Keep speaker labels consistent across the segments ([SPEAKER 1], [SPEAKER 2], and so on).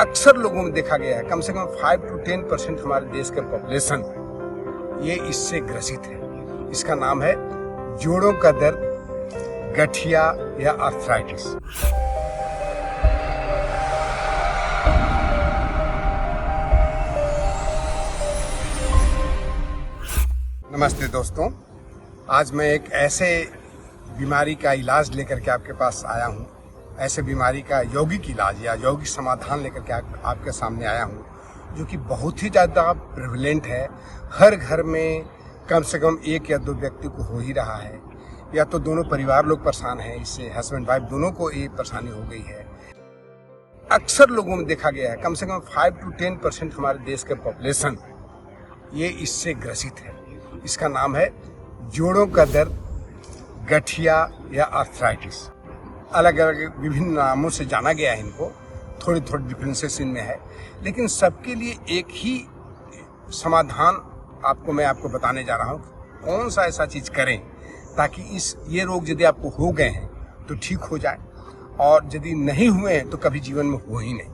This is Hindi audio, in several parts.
[SPEAKER 1] अक्सर लोगों में देखा गया है, कम से कम 5 to 10% हमारे देश के पॉपुलेशन ये इससे ग्रसित है। इसका नाम है जोड़ों का दर्द, गठिया या आर्थराइटिस। नमस्ते दोस्तों, आज मैं एक ऐसे बीमारी का इलाज लेकर के आपके पास आया हूँ, ऐसे बीमारी का यौगिक इलाज या यौगिक समाधान लेकर के आपके सामने आया हूँ, जो कि बहुत ही ज़्यादा प्रेवलेंट है। हर घर में कम से कम एक या दो व्यक्ति को हो ही रहा है, या तो दोनों परिवार लोग परेशान हैं इससे, हस्बैंड वाइफ दोनों को ये परेशानी हो गई है। अक्सर लोगों में देखा गया है, कम से कम 5 to 10% हमारे देश के पॉपुलेशन ये इससे ग्रसित है। इसका नाम है जोड़ों का दर्द, गठिया या आर्थराइटिस। अलग अलग विभिन्न नामों से जाना गया है इनको, थोड़ी थोड़ी डिफरेंसेस इनमें है, लेकिन सबके लिए एक ही समाधान मैं आपको बताने जा रहा हूँ। कौन सा ऐसा चीज़ करें ताकि ये रोग यदि आपको हो गए हैं तो ठीक हो जाए, और यदि नहीं हुए हैं तो कभी जीवन में हो ही नहीं।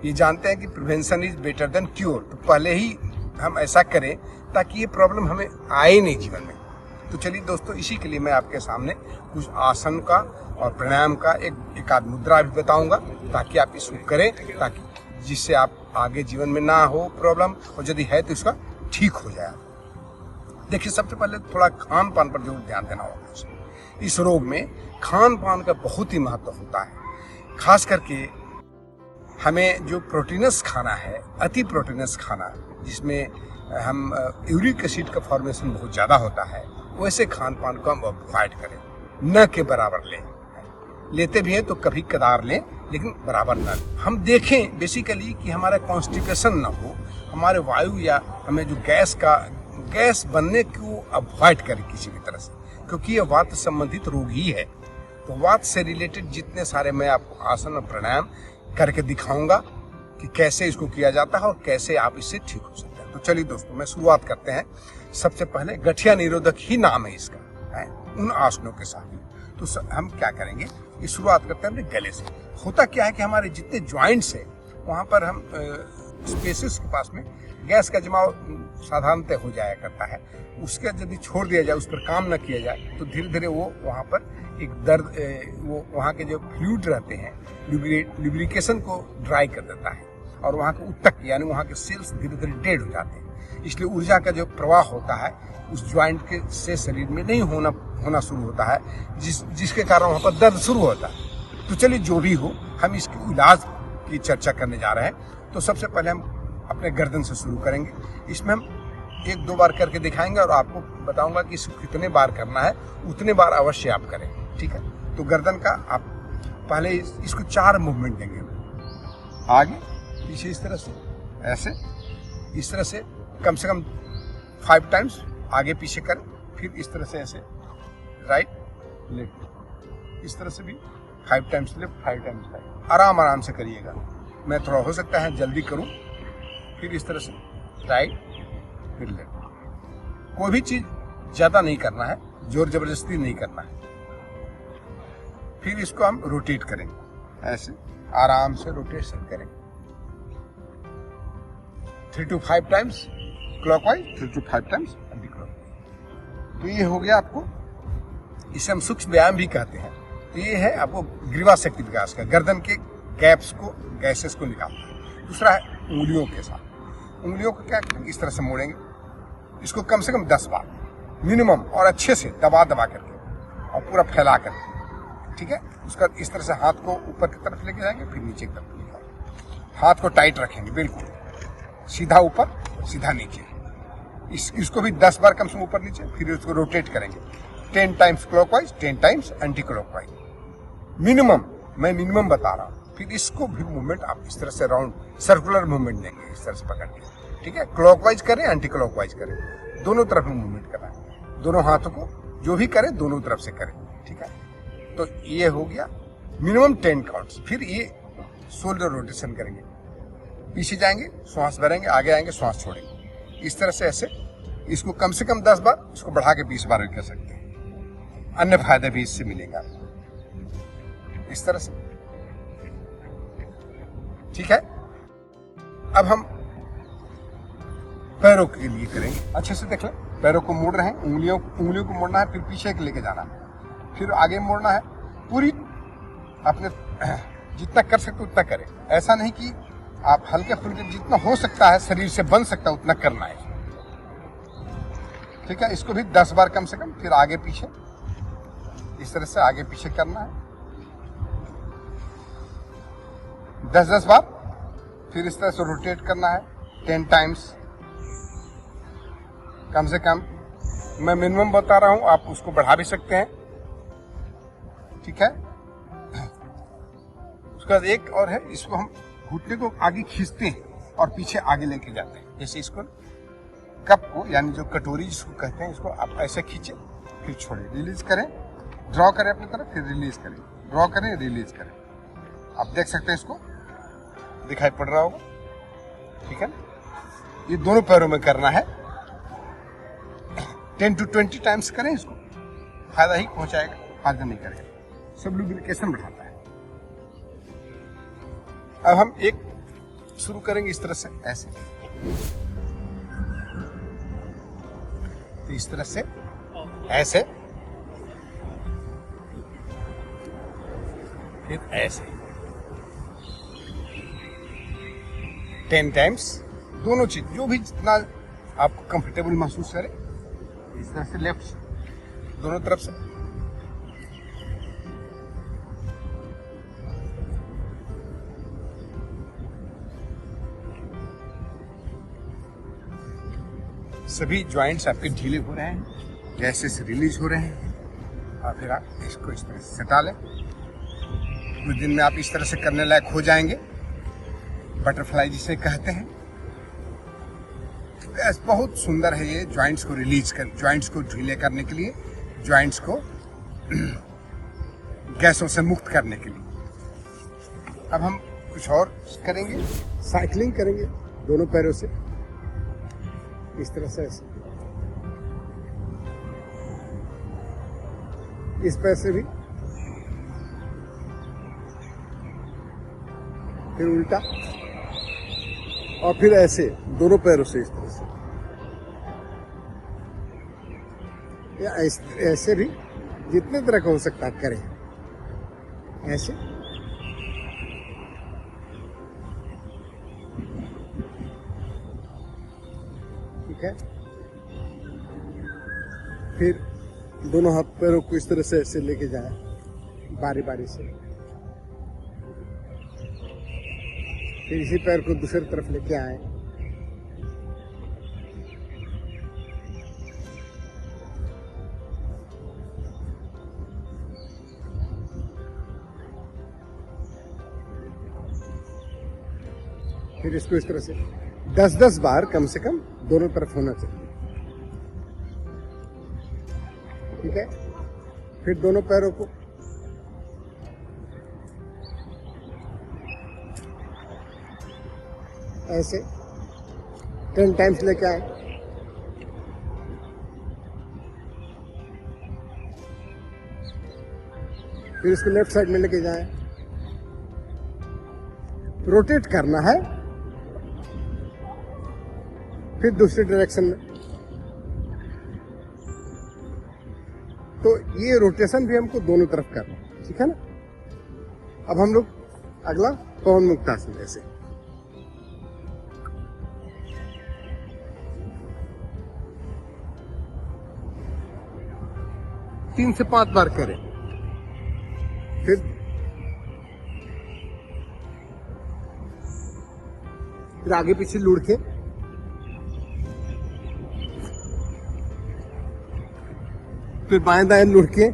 [SPEAKER 1] ये जानते हैं कि prevention is better than cure, तो पहले ही हम ऐसा करें ताकि ये प्रॉब्लम हमें आए नहीं जीवन में। तो चलिए दोस्तों, इसी के लिए मैं आपके सामने कुछ आसन का और प्राणायाम का एक आध मुद्रा भी बताऊंगा, ताकि आप इसको करें, ताकि जिससे आप आगे जीवन में ना हो प्रॉब्लम, और यदि है तो इसका ठीक हो जाए। देखिए, सबसे पहले थोड़ा खान पान पर जरूर ध्यान देना होगा। इस रोग में खान पान का बहुत ही महत्व होता है। खास करके हमें जो प्रोटीनस खाना है, अति प्रोटीनस खाना, जिसमें हम यूरिक एसिड का फॉर्मेशन बहुत ज़्यादा होता है, वैसे खान पान को हम अवॉइड करें, न के बराबर लें। लेते भी हैं तो कभी कदार लें, लेकिन बराबर न लें। हम देखें बेसिकली कि हमारा कॉन्स्टिपेशन ना हो, हमारे वायु या हमें जो गैस बनने को अवॉइड करें किसी भी तरह से, क्योंकि ये वात संबंधित रोग ही है। तो वात से रिलेटेड जितने सारे मैं आपको आसन और प्राणायाम करके दिखाऊंगा कि कैसे इसको किया जाता है और कैसे आप इससे ठीक हो सकते हैं। तो चलिए दोस्तों, मैं शुरुआत करते हैं। सबसे पहले गठिया निरोधक ही नाम है इसका, है उन आसनों के साथ। तो हम क्या करेंगे, ये शुरुआत करते हैं अपने गले से। होता क्या है कि हमारे जितने ज्वाइंट्स है वहाँ पर हम स्पेसेस के पास में गैस का जमाव साधारणतः हो जाया करता है। उसके यदि छोड़ दिया जाए, उस पर काम न किया जाए, तो धीरे धीरे वो वहाँ पर एक दर्द, वो वहाँ के जो फ्लूइड रहते हैं लुब्रिकेशन को ड्राई कर देता है, और वहाँ के उत्तक यानी वहाँ के सेल्स धीरे धीरे डेड हो जाते हैं। इसलिए ऊर्जा का जो प्रवाह होता है उस ज्वाइंट के से शरीर में नहीं होना शुरू होता है, जिसके कारण वहाँ पर दर्द शुरू होता है। तो चलिए, जो भी हो, हम इसके इलाज की चर्चा करने जा रहे हैं। तो सबसे पहले हम अपने गर्दन से शुरू करेंगे। इसमें हम 1-2 बार करके दिखाएंगे और आपको बताऊंगा कि इसको कितने बार करना है, उतने बार अवश्य आप करें, ठीक है। तो गर्दन का आप पहले इसको 4 मूवमेंट देंगे, आगे पीछे इस तरह से, ऐसे इस तरह से कम से कम 5 टाइम्स आगे पीछे करें। फिर इस तरह से ऐसे राइट लेफ्ट, इस तरह से भी 5 टाइम्स लेफ्ट, 5 टाइम्स राइट। आराम से करिएगा, मैं थोड़ा हो सकता है जल्दी करूं। फिर इस तरह से राइट, फिर लेफ्ट। कोई भी चीज ज्यादा नहीं करना है, जोर जबरदस्ती नहीं करना है। फिर इसको हम रोटेट करेंगे, ऐसे आराम से रोटेशन करेंगे 3 to 5 times clockwise, 3 to 5 times anti clockwise. तो ये हो गया आपको, इसे हम सूक्ष्म व्यायाम भी कहते हैं। तो ये है आपको ग्रीवा शक्ति विकास का, गर्दन के गैप्स को, गैसेस को निकालना है। दूसरा है उंगलियों के साथ। उंगलियों को क्या इस तरह से मोड़ेंगे, इसको कम से कम 10 बार मिनिमम, और अच्छे से दबा करके और पूरा फैला करके, ठीक है। उसका इस तरह से हाथ को ऊपर की तरफ लेके जाएंगे, फिर नीचे की तरफ लेके जाएंगे। हाथ को टाइट रखेंगे, बिल्कुल सीधा ऊपर सीधा नीचे। इसको भी 10 बार कम से कम ऊपर नीचे। फिर इसको रोटेट करेंगे 10 times clockwise, 10 times anti clockwise, minimum, मैं मिनिमम बता रहा हूँ। फिर इसको भी मूवमेंट आप इस तरह से राउंड सर्कुलर मूवमेंट देंगे, इस तरह से पकड़ के, ठीक है। क्लॉकवाइज करें, एंटी क्लॉकवाइज करें, दोनों तरफ में मूवमेंट करना है। दोनों हाथों को जो भी करें दोनों तरफ से करें, ठीक है। तो ये हो गया मिनिमम 10 काउंट्स। फिर ये शोल्डर रोटेशन करेंगे, पीछे जाएंगे, श्वास भरेंगे, आगे आएंगे, श्वास छोड़ेंगे, इस तरह से ऐसे। इसको कम से कम 10 बार, इसको बढ़ा के 20 बार भी कर सकते हैं। अन्य फायदे भी इससे मिलेगा, इस तरह से। ठीक है। अब हम पैरों के लिए करेंगे। अच्छे से देख लें, पैरों को मोड़ रहे हैं, उंगलियों को मोड़ना है, फिर पीछे लेके जाना है, फिर आगे मोड़ना है। पूरी अपने जितना कर सकते उतना करें। ऐसा नहीं कि आप हल्के फुल्के, जितना हो सकता है शरीर से बन सकता है उतना करना है, ठीक है। इसको भी 10 बार कम से कम, फिर आगे पीछे इस तरह से आगे पीछे करना है 10-10 बार। फिर इस तरह से रोटेट करना है 10 टाइम्स कम से कम। मैं मिनिमम बता रहा हूं, आप उसको बढ़ा भी सकते हैं, ठीक है। उसके बाद एक और है, इसको हम घुटने को आगे खींचते हैं और पीछे आगे लेके जाते हैं। जैसे इसको कप को, यानी जो कटोरी जिसको कहते हैं, इसको आप ऐसे खींचे फिर छोड़े, रिलीज करें, ड्रॉ करें अपनी तरफ, फिर रिलीज करें, ड्रॉ करें, रिलीज करें। आप देख सकते हैं, इसको दिखाई पड़ रहा होगा, ठीक है। ये दोनों पैरों में करना है। 10 to 20 टाइम्स करें, इसको फायदा ही पहुंचाएगा, फायदा नहीं करेगा, सब लुब्रिकेशन बढ़ाता है। अब हम एक शुरू करेंगे इस तरह से, ऐसे, तो इस तरह से ऐसे, फिर ऐसे 10 टाइम्स। दोनों चीज, जो भी जितना आपको कंफर्टेबल महसूस करे, इस तरह से लेफ्ट दोनों तरफ से। सभी जॉइंट्स आपके ढीले हो रहे हैं, गैसेस रिलीज हो रहे हैं, और फिर आप इसको इस तरह से सटा लें। कुछ दिन में आप इस तरह से करने लायक हो जाएंगे, बटरफ्लाई जिसे कहते हैं। बहुत सुंदर है ये, जॉइंट्स को रिलीज कर, जॉइंट्स को ढीले करने के लिए, जॉइंट्स को गैसों से मुक्त करने के लिए। अब हम कुछ और करेंगे, साइकिलिंग करेंगे दोनों पैरों से, इस तरह से ऐसे, इस पैर से भी, फिर उल्टा, और फिर ऐसे दोनों पैरों से इस तरह से, या ऐसे भी जितने तरह का हो सकता है करें, ऐसे। ठीक है। फिर दोनों हाथ पैरों को इस तरह से ऐसे लेके जाए, बारी बारी से। फिर इसी पैर को दूसरी तरफ लेके आए, फिर इसको इस तरह से 10-10 बार कम से कम दोनों तरफ होना चाहिए, ठीक है। फिर दोनों पैरों को ऐसे 10 टाइम्स लेके आए, फिर इसको लेफ्ट साइड में लेके जाएं, रोटेट करना है, फिर दूसरी डायरेक्शन में। तो ये रोटेशन भी हमको दोनों तरफ करना है, ठीक है ना। अब हम लोग अगला पवन मुक्तासन, ऐसे तीन से 5 बार करें। फिर आगे पीछे लुढ़ के, फिर बाएं दाएं लुढ़ के,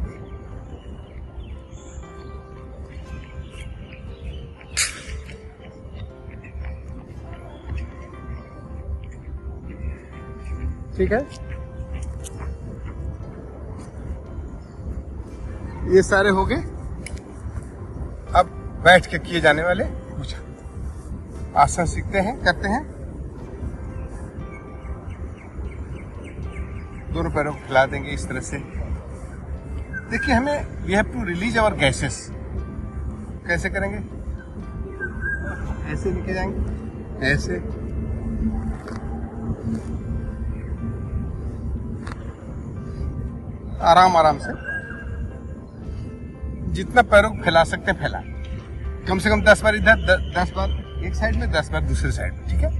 [SPEAKER 1] ठीक है। ये सारे हो गए। अब बैठ के किए जाने वाले कुछ आसन सीखते हैं, करते हैं। दोनों पैरों को फैला देंगे इस तरह से। देखिए, हमें we have to release our gases. कैसे करेंगे? ऐसे लेके जाएंगे, ऐसे आराम आराम से जितना पैरों को फैला सकते हैं फैला, कम से कम 10 बार इधर, 10 बार एक साइड में, 10 बार दूसरे साइड में, ठीक है।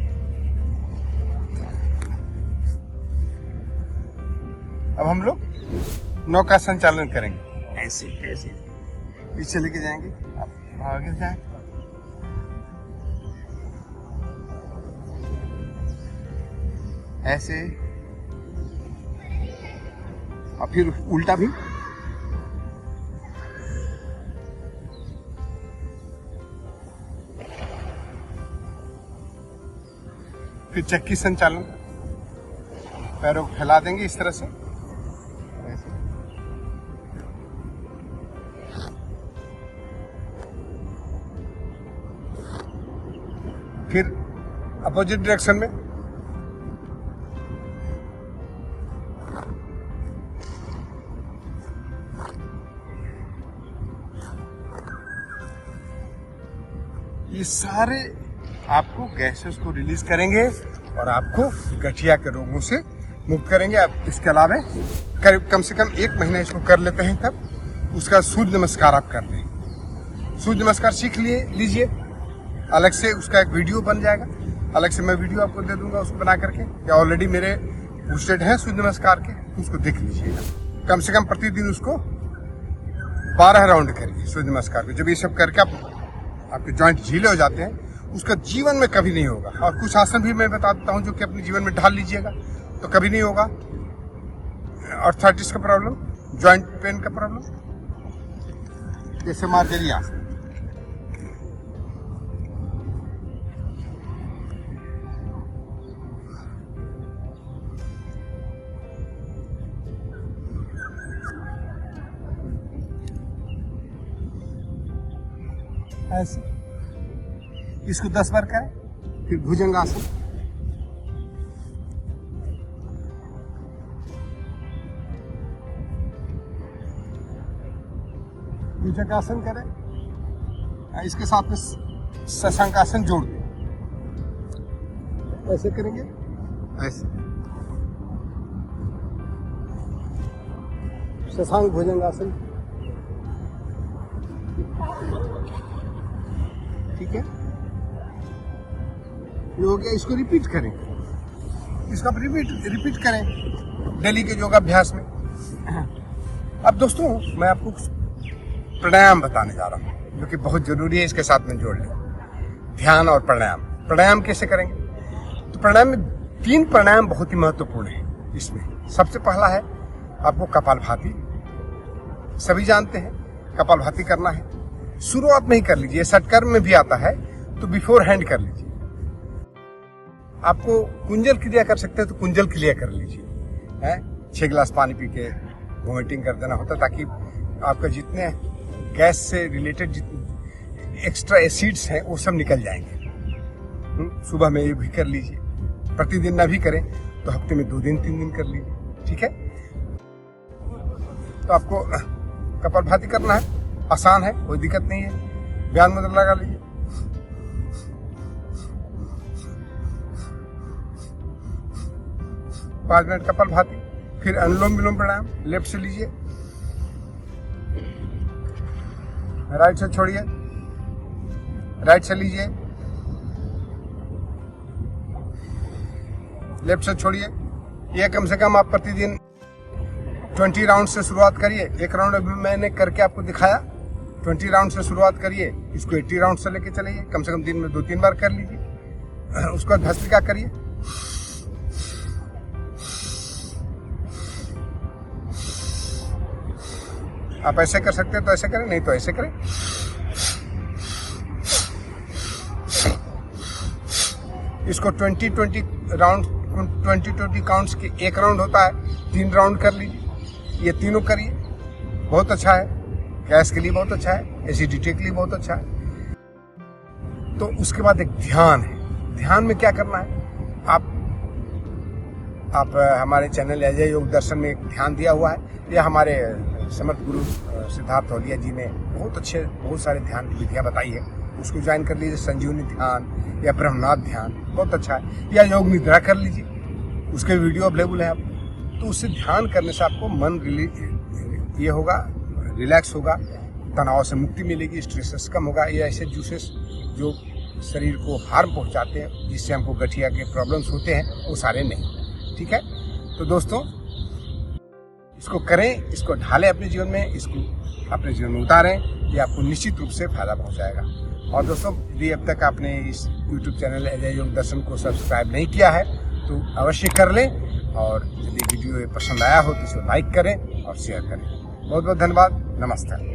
[SPEAKER 1] अब हम लोग नौका संचालन करेंगे, ऐसे ऐसे पीछे लेके जाएंगे, आप आगे जाए, ऐसे, और फिर उल्टा भी, फिर चक्की संचालन, पैरों को फैला देंगे इस तरह से, ऐसे। फिर अपोजिट डायरेक्शन में, ये सारे आपको गैसेस को रिलीज करेंगे और आपको गठिया के रोगों से मुक्त करेंगे। आप इसके अलावा कम से कम 1 महीना इसको कर लेते हैं, तब उसका सूर्य नमस्कार आप कर लें। सूर्य नमस्कार सीख लीजिए, अलग से उसका एक वीडियो बन जाएगा, अलग से मैं वीडियो आपको दे दूंगा उसको बना करके, या ऑलरेडी मेरे पोस्टेड हैं सूर्य नमस्कार के, उसको देख लीजिएगा। कम से कम प्रतिदिन उसको 12 राउंड करिए सूर्य नमस्कार के। जब ये सब करके आपके जॉइंट ढीले हो जाते हैं, उसका जीवन में कभी नहीं होगा। और कुछ आसन भी मैं बता देता हूं जो कि अपने जीवन में ढाल लीजिएगा तो कभी नहीं होगा। आर्थराइटिस का प्रॉब्लम, जॉइंट पेन का प्रॉब्लम, जैसे मार्जरी आसन, ऐसे इसको 10 बार करें। फिर भुजंगासन, भुजंगासन करें, इसके साथ में शशांकासन जोड़ दें, ऐसे करेंगे, ऐसे शशांक भुजंगासन, ठीक है। ये हो गया, इसको रिपीट करें, इसका रिपीट करें डेली के योगाभ्यास में। अब दोस्तों मैं आपको प्राणायाम बताने जा रहा हूँ जो कि बहुत जरूरी है, इसके साथ में जोड़ लें ध्यान और प्राणायाम। प्राणायाम कैसे करेंगे? तो प्राणायाम में 3 प्राणायाम बहुत ही महत्वपूर्ण है। इसमें सबसे पहला है आपको कपालभाति, सभी जानते हैं कपालभाति करना है। शुरुआत में ही कर लीजिए, षटकर्म में भी आता है तो बिफोर हैंड कर लीजिए। आपको कुंजल क्रिया कर सकते हैं तो कुंजल क्रिया कर लीजिए, 6 गिलास पानी पी के वोमिटिंग कर देना होता है, ताकि आपका जितने गैस से रिलेटेड जितने एक्स्ट्रा एसिड्स हैं वो सब निकल जाएंगे। सुबह में ये भी कर लीजिए, प्रतिदिन ना भी करें तो हफ्ते में 2 दिन 3 दिन कर लीजिए, ठीक है। तो आपको कपालभाति करना है, आसान है, कोई दिक्कत नहीं है। व्यान मुद्रा लगा लीजिए, पाँच मिनट कपालभाति, फिर अनुलोम विलोम प्राणायाम लेफ्ट से लीजिए, राइट से छोड़िए, राइट से लीजिए, लेफ्ट से छोड़िए। ये कम से कम आप प्रतिदिन 20 राउंड से शुरुआत करिए। 1 राउंड अभी मैंने करके आपको दिखाया, 20 राउंड से शुरुआत करिए, इसको 80 राउंड से लेके चलिए। कम से कम दिन में 2-3 बार कर लीजिए। उसके बाद भस्त्रिका करिए, आप ऐसे कर सकते हैं तो ऐसे करें, नहीं तो ऐसे करें। इसको 20-20 राउंड, 20-20 काउंट्स के 1 राउंड होता है, 3 राउंड कर लीजिए। ये तीनों करिए, बहुत अच्छा है, गैस के लिए बहुत अच्छा है, एसिडिटी के लिए बहुत अच्छा है। तो उसके बाद एक ध्यान है। ध्यान में क्या करना है, आप हमारे चैनल अजय योग दर्शन में एक ध्यान दिया हुआ है। यह हमारे समर्थ गुरु सिद्धार्थ तौलिया जी ने बहुत सारे ध्यान की विधियां बताई है, उसको ज्वाइन कर लीजिए। संजीवनी ध्यान या ब्रह्मनाथ ध्यान बहुत अच्छा है, या योग निद्रा कर लीजिए, उसके वीडियो अवेलेबल है आप। तो उससे ध्यान करने से आपको मन ये होगा, रिलैक्स होगा, तनाव से मुक्ति मिलेगी, स्ट्रेस कम होगा। ये ऐसे जूसेस जो शरीर को हार्म पहुंचाते हैं, जिससे हमको गठिया के प्रॉब्लम्स होते हैं, वो सारे नहीं। ठीक है, तो दोस्तों इसको करें, इसको ढालें अपने जीवन में, इसको अपने जीवन में उतारें, ये आपको निश्चित रूप से फायदा पहुंचाएगा। और दोस्तों यदि अब तक आपने इस YouTube चैनल अजय योग दर्शन को सब्सक्राइब नहीं किया है तो अवश्य कर लें, और यदि वीडियो पसंद आया हो तो इसे लाइक करें और शेयर करें। बहुत बहुत धन्यवाद। नमस्कार।